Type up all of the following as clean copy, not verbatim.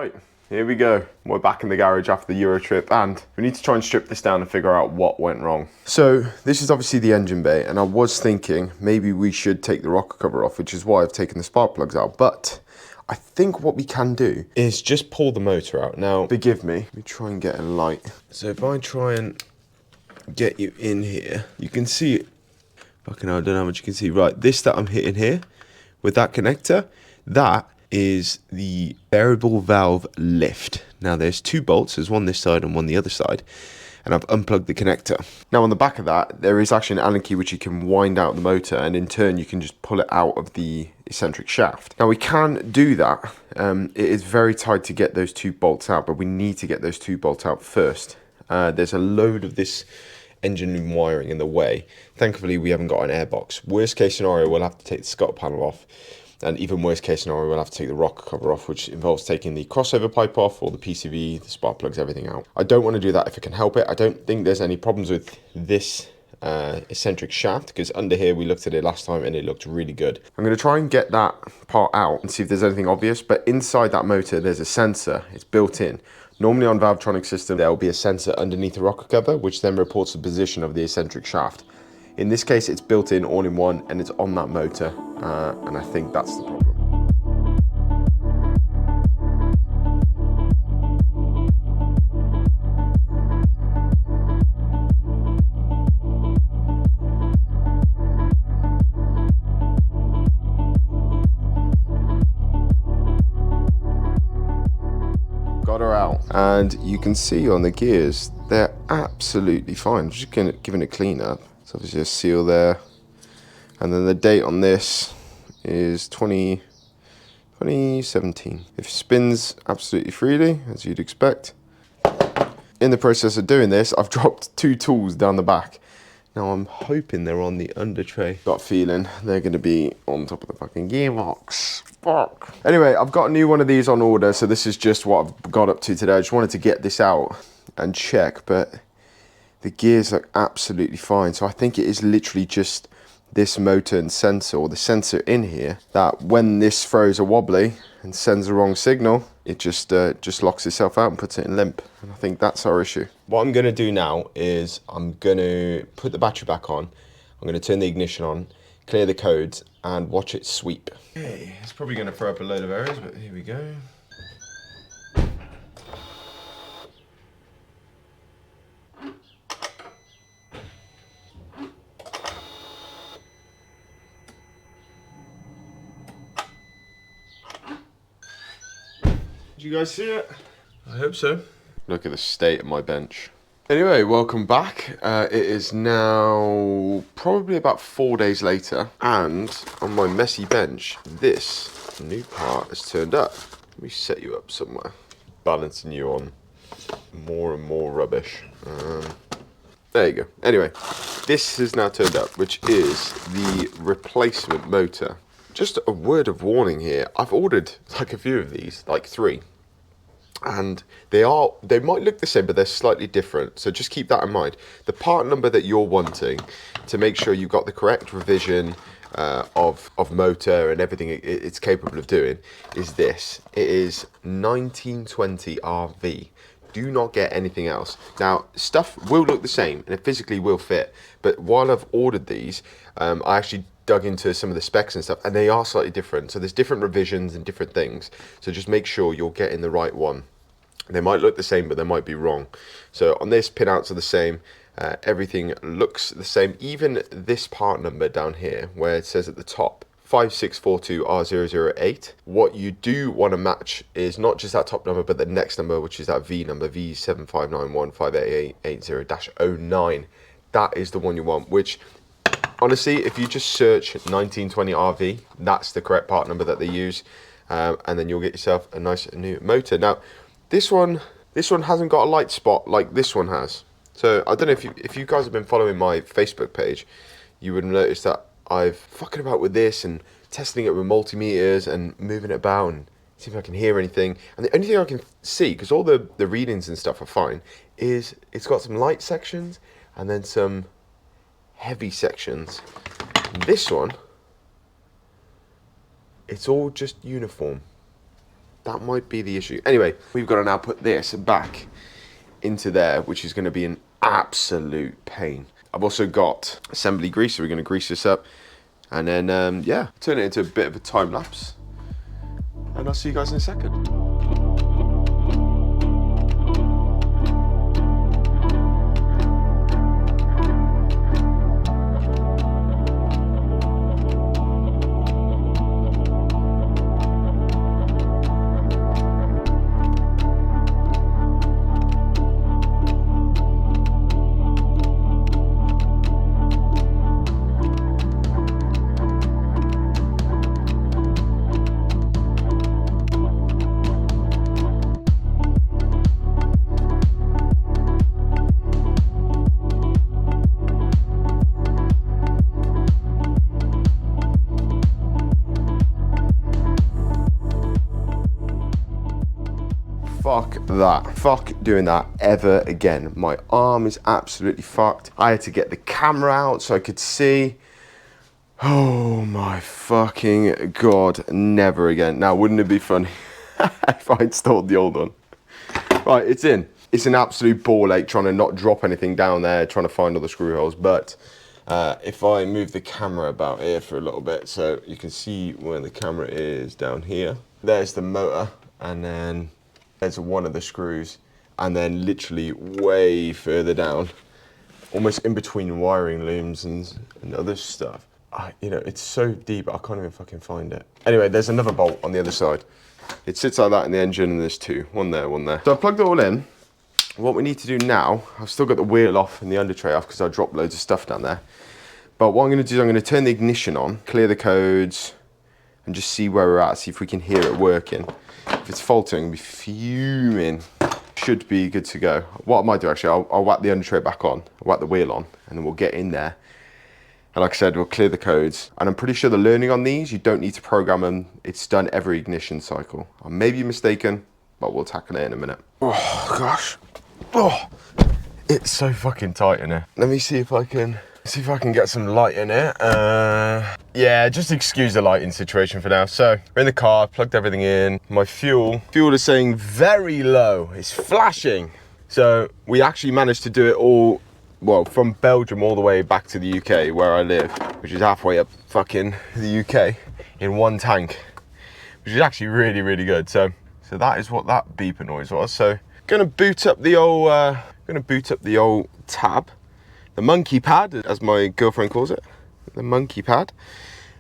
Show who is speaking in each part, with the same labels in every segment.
Speaker 1: Right, here we go. We're back in the garage after the Euro trip and we need to try and strip this down and figure out what went wrong. So this is obviously the engine bay, and I was thinking maybe we should take the rocker cover off, which is why I've taken the spark plugs out. But I think what we can do is just pull the motor out. Now, forgive me, let me try and get a light. So if I try and get you in here, you can see it. Fucking hell, I don't know how much you can see. Right, this that I'm hitting here with that connector, that is the variable valve lift. Now there's two bolts, there's one this side and one the other side, and I've unplugged the connector. Now on the back of that, there is actually an Allen key which you can wind out the motor, and in turn you can just pull it out of the eccentric shaft. Now we can do that. It is very tight to get those two bolts out, but we need to get those two bolts out first. There's a load of this engine room wiring in the way. Thankfully we haven't got an airbox. Worst case scenario, we'll have to take the scuttle panel off. And even worst case scenario, we'll have to take the rocker cover off, which involves taking the crossover pipe off, or the PCV, the spark plugs, everything out. I don't want to do that if I can help it. I don't think there's any problems with this eccentric shaft, because under here we looked at it last time and it looked really good. I'm going to try and get that part out and see if there's anything obvious, but inside that motor there's a sensor. It's built in. Normally on VALVETRONIC system there will be a sensor underneath the rocker cover which then reports the position of the eccentric shaft. In this case it's built in all in one and it's on that motor, and I think that's the problem. Got her out, and you can see on the gears they're absolutely fine. I'm just giving it a clean up. So obviously a seal there, and then the date on this is 2017. It spins absolutely freely, as you'd expect. In the process of doing this, I've dropped two tools down the back. Now I'm hoping they're on the under tray. Got a feeling they're going to be on top of the fucking gearbox. Fuck. Anyway, I've got a new one of these on order, so this is just what I've got up to today. I just wanted to get this out and check, but the gears look absolutely fine. So I think it is literally just this motor and sensor, or the sensor in here, that when this throws a wobbly and sends the wrong signal, it just locks itself out and puts it in limp. And I think that's our issue. What I'm going to do now is I'm going to put the battery back on. I'm going to turn the ignition on, clear the codes, and watch it sweep. Okay, it's probably going to throw up a load of errors, but here we go. Did you guys see it? I hope so. Look at the state of my bench. Anyway, welcome back. It is now probably about 4 days later, and on my messy bench, this new part has turned up. Let me set you up somewhere. Balancing you on more and more rubbish. There you go. Anyway, this has now turned up, which is the replacement motor. Just a word of warning here. I've ordered like a few of these, like 3. And they might look the same, but they're slightly different. So just keep that in mind. The part number that you're wanting to make sure you've got the correct revision of motor and everything it's capable of doing is this. It is 1920 RV. Do not get anything else. Now, stuff will look the same and it physically will fit. But while I've ordered these, I actually dug into some of the specs and stuff, and they are slightly different. So there's different revisions and different things. So just make sure you're getting the right one. They might look the same, but they might be wrong. So on this, pinouts are the same. Everything looks the same. Even this part number down here, where it says at the top, 5642R008. What you do want to match is not just that top number, but the next number, which is that V number, V759158880-09. That is the one you want, which honestly, if you just search 1920 RV, that's the correct part number that they use, and then you'll get yourself a nice new motor. Now, this one hasn't got a light spot like this one has. So I don't know if you guys have been following my Facebook page, you would have noticed that I've fucking about with this and testing it with multimeters and moving it about and see if I can hear anything. And the only thing I can see, because all the readings and stuff are fine, is it's got some light sections and then some heavy sections. And this one, it's all just uniform. That might be the issue. Anyway, we've got to now put this back into there, which is going to be an absolute pain. I've also got assembly grease, so we're going to grease this up. And then, yeah, turn it into a bit of a time lapse. And I'll see you guys in a second. Fuck that. Fuck doing that ever again. My arm is absolutely fucked. I had to get the camera out so I could see. Oh my fucking God, never again. Now, wouldn't it be funny if I installed the old one? Right, it's in. It's an absolute ball ache trying to not drop anything down there, trying to find all the screw holes. But if I move the camera about here for a little bit, so you can see where the camera is down here. There's the motor, and then there's one of the screws, and then literally way further down, almost in between wiring looms and other stuff. You know, it's so deep, I can't even fucking find it. Anyway, there's another bolt on the other side. It sits like that in the engine, and there's two, one there, one there. So I've plugged it all in. What we need to do now, I've still got the wheel off and the under tray off because I dropped loads of stuff down there. But what I'm going to do is I'm going to turn the ignition on, clear the codes, and just see where we're at, see if we can hear it working. If it's faulting, be fuming. Should be good to go. What I might do actually, I'll whack the under tray back on, I'll whack the wheel on, and then we'll get in there. And like I said, we'll clear the codes. And I'm pretty sure the learning on these, you don't need to program them. It's done every ignition cycle. I may be mistaken, but we'll tackle it in a minute. Oh gosh. Oh, it's so fucking tight in here. Let me see if I can get some light in it. Yeah, just excuse the lighting situation for now. So we're in the car, plugged everything in. My fuel is saying very low. It's flashing. So we actually managed to do it all, well, from Belgium all the way back to the UK where I live, which is halfway up fucking the UK in one tank, which is actually really, really good. So that is what that beeper noise was. So gonna boot up the old tab. The monkey pad, as my girlfriend calls it, the monkey pad.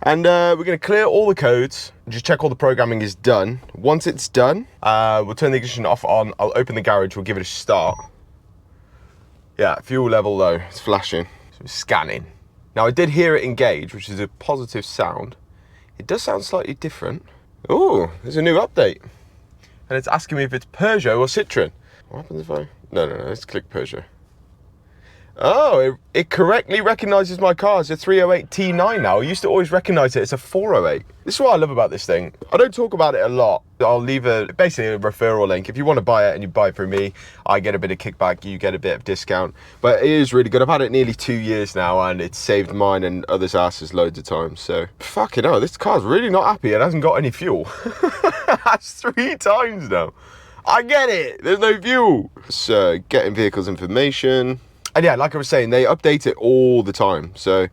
Speaker 1: And we're going to clear all the codes, just check all the programming is done. Once it's done, we'll turn the ignition off on, I'll open the garage, we'll give it a start. Yeah, fuel level low, it's flashing, so it's scanning. Now I did hear it engage, which is a positive sound. It does sound slightly different. Oh, there's a new update. And it's asking me if it's Peugeot or Citroen. What happens if I, no, let's click Peugeot. Oh, it correctly recognises my car as a 308 T9 now. I used to always recognise it as a 408. This is what I love about this thing. I don't talk about it a lot. I'll leave basically a referral link. If you want to buy it and you buy it through me, I get a bit of kickback, you get a bit of discount. But it is really good. I've had it nearly 2 years now, and it's saved mine and others' asses loads of times. So, fucking hell, this car's really not happy. It hasn't got any fuel. That's 3 times now. I get it. There's no fuel. So, getting vehicles information. And yeah, like I was saying, they update it all the time. So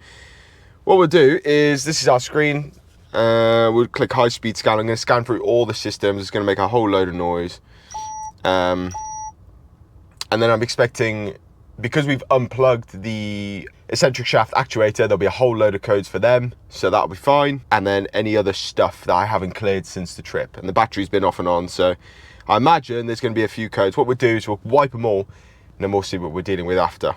Speaker 1: what we'll do is, this is our screen. We'll click high speed scan. I'm going to scan through all the systems. It's going to make a whole load of noise. And then I'm expecting, because we've unplugged the eccentric shaft actuator, there'll be a whole load of codes for them. So that'll be fine. And then any other stuff that I haven't cleared since the trip. And the battery's been off and on. So I imagine there's going to be a few codes. What we'll do is we'll wipe them all, and then we'll see what we're dealing with after.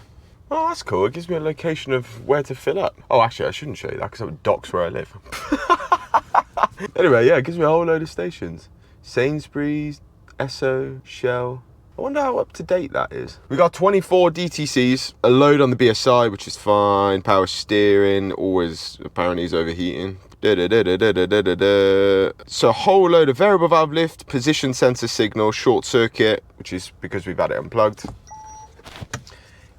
Speaker 1: Oh, that's cool. It gives me a location of where to fill up. Oh, actually, I shouldn't show you that because that docks where I live. Anyway, yeah, it gives me a whole load of stations. Sainsbury's, Esso, Shell. I wonder how up to date that is. We got 24 DTCs, a load on the BSI, which is fine. Power steering, always apparently is overheating. So a whole load of variable valve lift, position sensor signal, short circuit, which is because we've had it unplugged.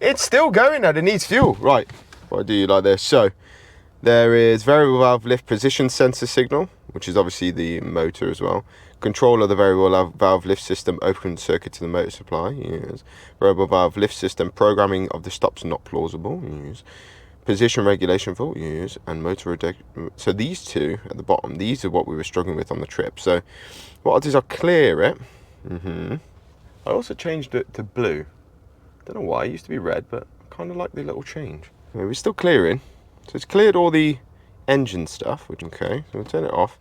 Speaker 1: It's still going and it needs fuel. Right, what I do like this. So there is variable valve lift position sensor signal, which is obviously the motor as well. Control of the variable valve lift system, open circuit to the motor supply. Yes. Variable valve lift system, programming of the stops not plausible. Yes. Position regulation fault. Yes. And motor so these two at the bottom, these are what we were struggling with on the trip. So what I'll do is I'll clear it. I also changed it to blue. Don't know why, it used to be red, but I kind of like the little change. Okay, we're still clearing. So it's cleared all the engine stuff, which, okay, so we'll turn it off.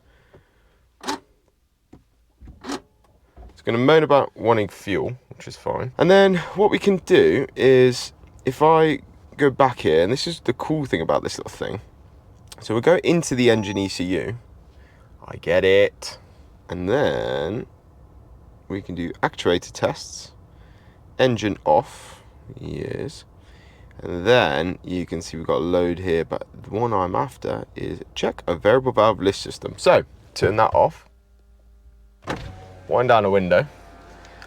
Speaker 1: It's going to moan about wanting fuel, which is fine. And then what we can do is, if I go back here, and this is the cool thing about this little thing. So we'll go into the engine ECU. I get it. And then we can do actuator tests. Engine off. Yes. And then you can see we've got a load here, but the one I'm after is check a variable valve lift system. So turn that off. Wind down a window.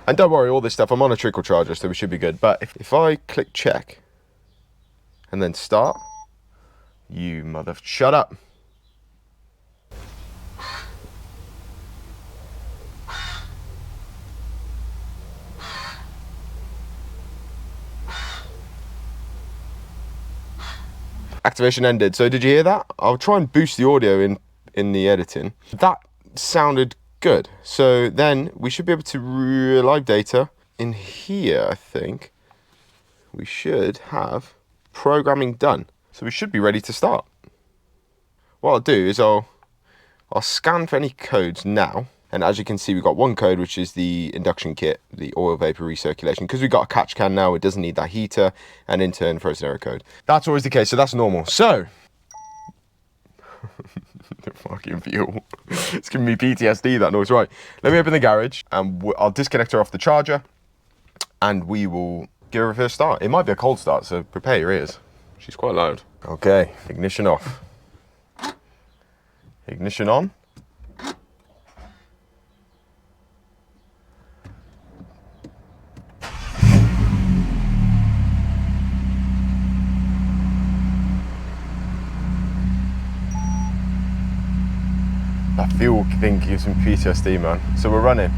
Speaker 1: And don't worry, all this stuff, I'm on a trickle charger, so we should be good. But if I click check and then start, you mother, shut up. Activation ended. So did you hear that? I'll try and boost the audio in the editing. That sounded good. So then we should be able to live data in here. I think we should have programming done, so we should be ready to start. What I'll do is I'll scan for any codes now, and as you can see, we've got one code, which is the induction kit, the oil vapor recirculation. Because we've got a catch can now, it doesn't need that heater, and in turn frozen error code. That's always the case, so that's normal. So the fucking fuel. It's giving me PTSD, that noise. Right, let me open the garage and I'll disconnect her off the charger and we will give her a first start. It might be a cold start, so prepare your ears. She's quite loud. Okay, ignition off. Ignition on. That fuel thing gives me PTSD, man. So we're running.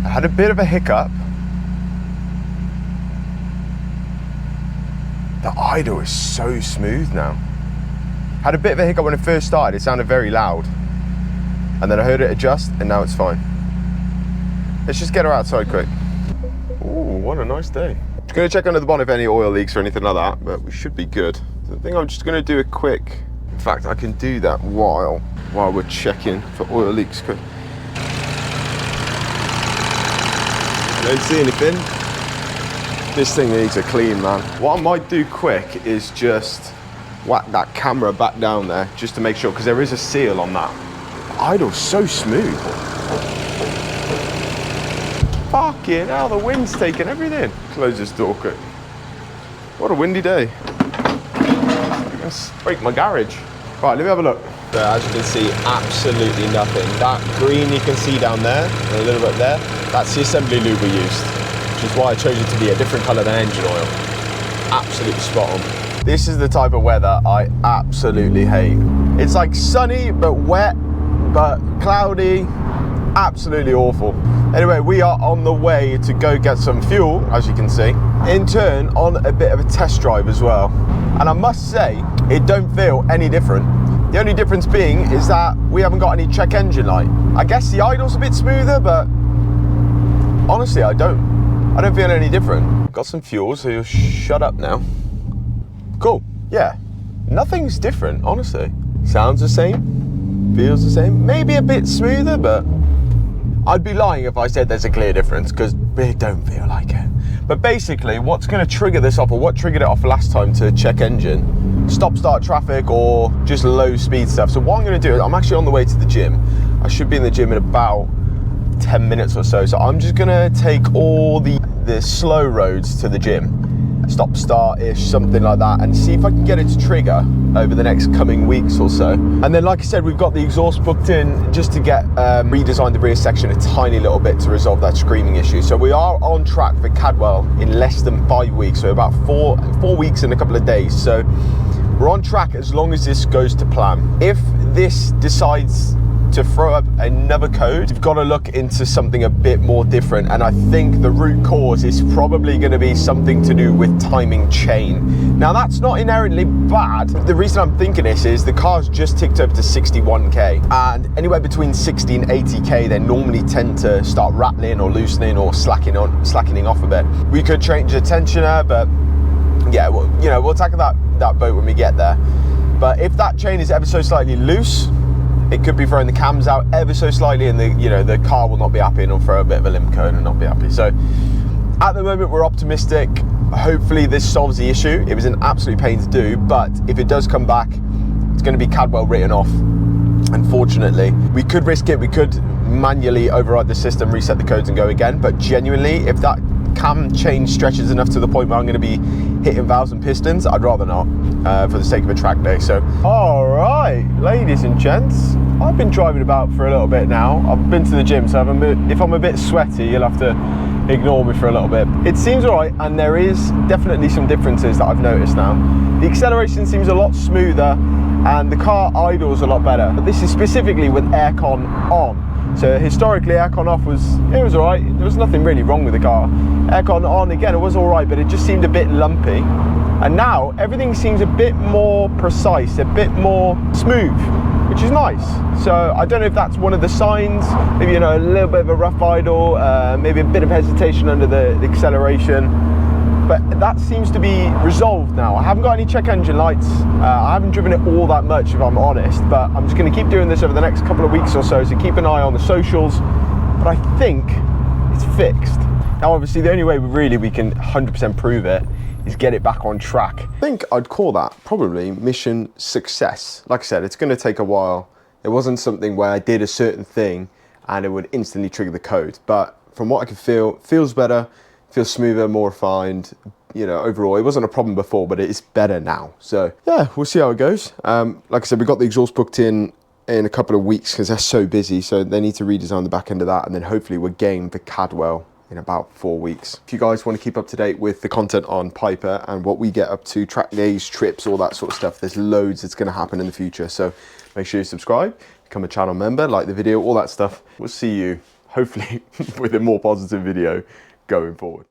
Speaker 1: I had a bit of a hiccup. The idle is so smooth now. Had a bit of a hiccup when it first started. It sounded very loud. And then I heard it adjust, and now it's fine. Let's just get her outside quick. Ooh, what a nice day. Just gonna check under the bonnet if any oil leaks or anything like that, but we should be good. So I think I'm just gonna do a quick, in fact, I can do that while we're checking for oil leaks. I don't see anything. This thing needs a clean, man. What I might do quick is just whack that camera back down there just to make sure, because there is a seal on that. The idle's so smooth. Fucking hell, the wind's taking everything. Close this door quick. What a windy day. I'm gonna break my garage. Right, let me have a look.
Speaker 2: So as you can see, absolutely nothing. That green you can see down there, and a little bit there, that's the assembly lube we used, which is why I chose it to be a different colour than engine oil. Absolutely spot on.
Speaker 1: This is the type of weather I absolutely hate. It's like sunny, but wet, but cloudy, absolutely awful. Anyway, we are on the way to go get some fuel, as you can see. In turn, on a bit of a test drive as well. And I must say, it don't feel any different. The only difference being is that we haven't got any check engine light. I guess the idle's a bit smoother, but honestly, I don't feel any different. Got some fuel, so you'll shut up now. Cool, yeah. Nothing's different, honestly. Sounds the same, feels the same. Maybe a bit smoother, but I'd be lying if I said there's a clear difference, because it don't feel like it. But basically, what's gonna trigger this off, or what triggered it off last time to check engine, stop start traffic or just low speed stuff. So what I'm gonna do is, I'm actually on the way to the gym. I should be in the gym in about 10 minutes or so. So I'm just gonna take all the slow roads to the gym, stop start-ish, something like that, and see if I can get it to trigger over the next coming weeks or so. And then, like I said, we've got the exhaust booked in just to get redesigned the rear section a tiny little bit to resolve that screaming issue. So we are on track for Cadwell in less than 5 weeks, so about four weeks and a couple of days. So we're on track as long as this goes to plan. If this decides
Speaker 2: to throw up another code, you've got to look into something a bit more different. And I think the root cause is probably going to be something to do with timing chain. Now, that's not inherently bad. The reason I'm thinking this is the car's just ticked over to 61k, and anywhere between 60 and 80k, they normally tend to start rattling or loosening or slackening off a bit. We could change the tensioner, but yeah, well, you know, we'll tackle that boat when we get there. But if that chain is ever so slightly loose, it could be throwing the cams out ever so slightly, and the car will not be happy, and it'll throw a bit of a limp cone and not be happy. So at the moment, we're optimistic. Hopefully this solves the issue. It was an absolute pain to do, but if it does come back, it's going to be Cadwell written off. Unfortunately, we could risk it. We could manually override the system, reset the codes and go again. But genuinely, if that cam change stretches enough to the point where I'm going to be hitting valves and pistons, I'd rather not, for the sake of a track day. So, all right, ladies and gents, I've been driving about for a little bit now. I've been to the gym, so if I'm a bit sweaty, you'll have to ignore me for a little bit. It seems all right, and there is definitely some differences that I've noticed now. The acceleration seems a lot smoother, and the car idles a lot better. But this is specifically with aircon on. So historically, aircon off was all right. There was nothing really wrong with the car. Aircon on, again, it was all right, but it just seemed a bit lumpy. And now everything seems a bit more precise, a bit more smooth, which is nice. So I don't know if that's one of the signs, maybe, you know, a little bit of a rough idle, maybe a bit of hesitation under the acceleration. But that seems to be resolved now. I haven't got any check engine lights. I haven't driven it all that much, if I'm honest, but I'm just going to keep doing this over the next couple of weeks or so keep an eye on the socials. But I think it's fixed. Now, obviously, the only way we can 100% prove it is get it back on track.
Speaker 1: I think I'd call that probably mission success. Like I said, it's going to take a while. It wasn't something where I did a certain thing and it would instantly trigger the code. But from what I can feel, it feels better. Feels smoother, more refined. You know, overall, it wasn't a problem before, but it is better now. So yeah, we'll see how it goes. Like I said, we got the exhaust booked in a couple of weeks because they're so busy. So they need to redesign the back end of that, and then hopefully we're game for Cadwell in about 4 weeks. If you guys want to keep up to date with the content on Piper and what we get up to, track days, trips, all that sort of stuff, there's loads that's going to happen in the future. So make sure you subscribe, become a channel member, like the video, all that stuff. We'll see you hopefully with a more positive video going forward.